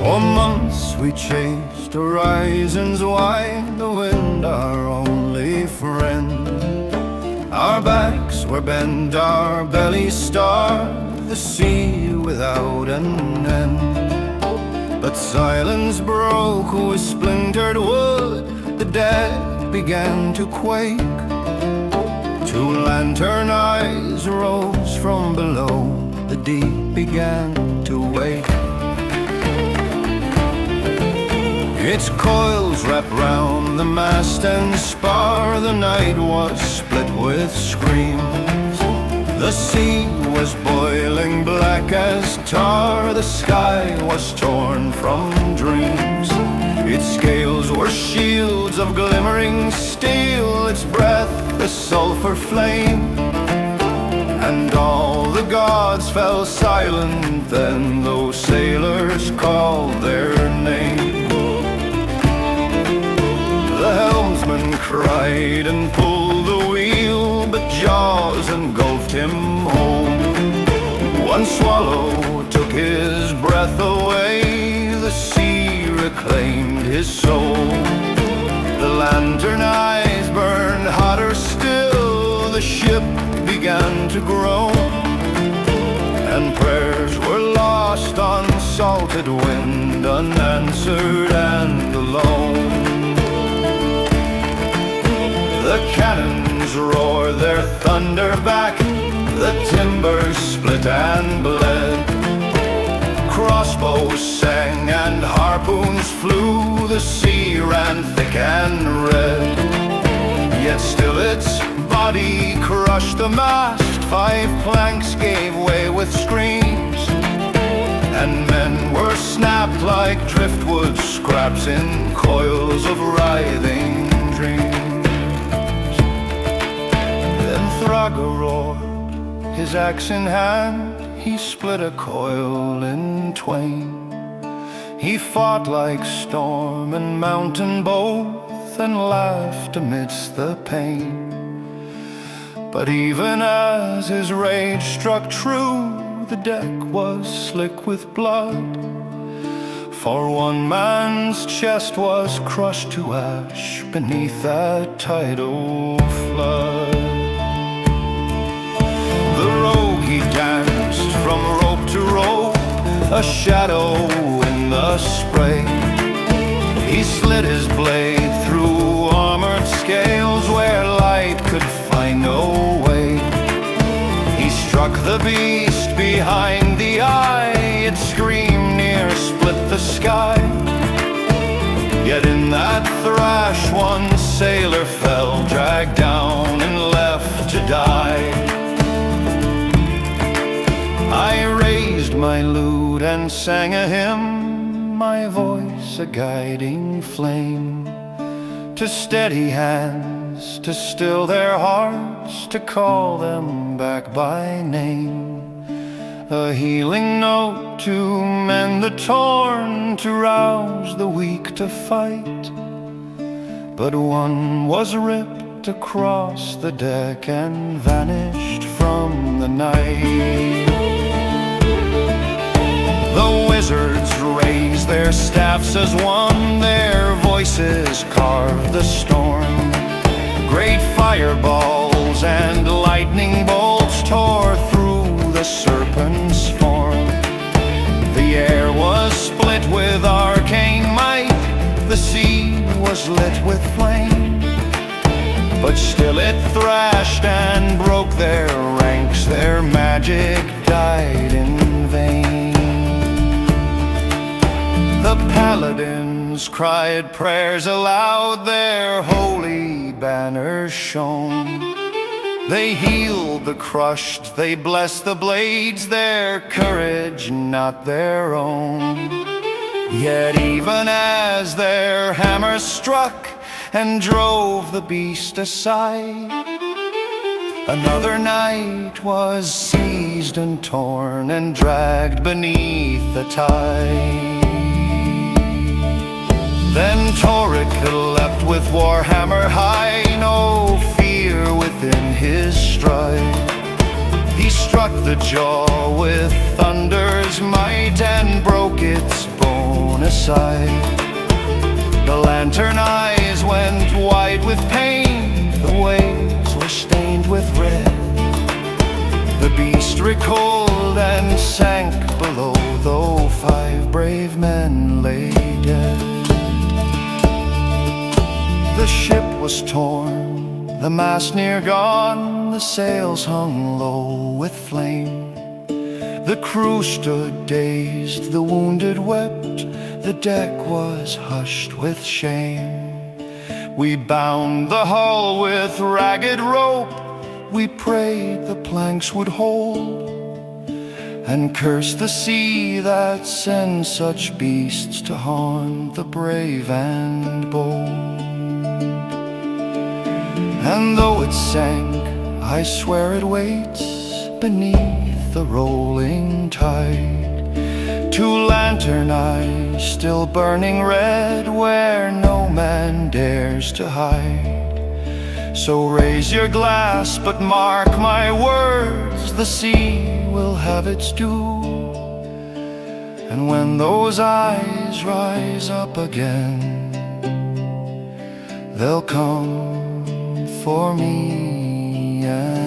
For months we chased horizons wide, the wind our only friend. Our backs were bent, our bellies starved, the sea without an end. But silence broke with splintered wood, the dead began to quake. Two lantern eyes rose from below, the deep began to wake. Its coils wrapped round the mast and spar, the night was split with screams. The sea was boiling black as tar, the sky was torn from dreams. Its scales were shields of glimmering steel, its breath a sulfur flame. And all the gods fell silent then, those sailors called their name. The helmsman cried and pulled the wheel, but jaws engulfed him home. One swallow took his breath away, the sea reclaimed his soul. The lantern eyes burned hotter still, the ship began to groan, and prayers were lost on salted wind, unanswered and alone. The cannons roared their thunder back, the timbers split and bled. Crossbows sang and harpoons flew, the sea ran thick and red. Yet still its body crushed the mast, 5 planks gave way with screams, and men were snapped like driftwood scraps in coils of writhing dreams. Thraga roared, his axe in hand, he split a coil in twain. He fought like storm and mountain both, and laughed amidst the pain. But even as his rage struck true, the deck was slick with blood, for one man's chest was crushed to ash beneath that tidal flood. He danced from rope to rope, a shadow in the spray. He slid his blade through armored scales where light could find no way. He struck the beast behind the eye, it screamed near split the sky. Yet in that thrash one sailor fell, dragged down and left to die. I raised my lute and sang a hymn, my voice a guiding flame, to steady hands, to still their hearts, to call them back by name. A healing note to mend the torn, to rouse the weak to fight. But one was ripped across the deck and vanished from the night. The wizards raised their staffs as one, their voices carved the storm. Great fireballs and lightning bolts tore through the serpent's form. The air was split with arcane might, the sea was lit with flame. But still it thrashed and broke their ranks, their magic died in vain. The paladins cried prayers aloud, their holy banners shone. They healed the crushed, they blessed the blades, their courage not their own. Yet even as their hammers struck and drove the beast aside, another knight was seized and torn and dragged beneath the tide. Then Toric leapt with warhammer high, no fear within his stride. He struck the jaw with thunder's might and broke its bone side. The lantern eyes went wide with pain, the waves were stained with red. The beast recoiled and sank below, though 5 brave men lay dead. The ship was torn, the mast near gone, the sails hung low with flame. The crew stood dazed, the wounded wept, the deck was hushed with shame. We bound the hull with ragged rope, we prayed the planks would hold, and cursed the sea that sends such beasts to haunt the brave and bold. And though it sank, I swear it waits beneath the rolling tide. 2 lantern eyes still burning red where no man dares to hide. So raise your glass, but mark my words, the sea will have its due. And when those eyes rise up again, they'll come for me and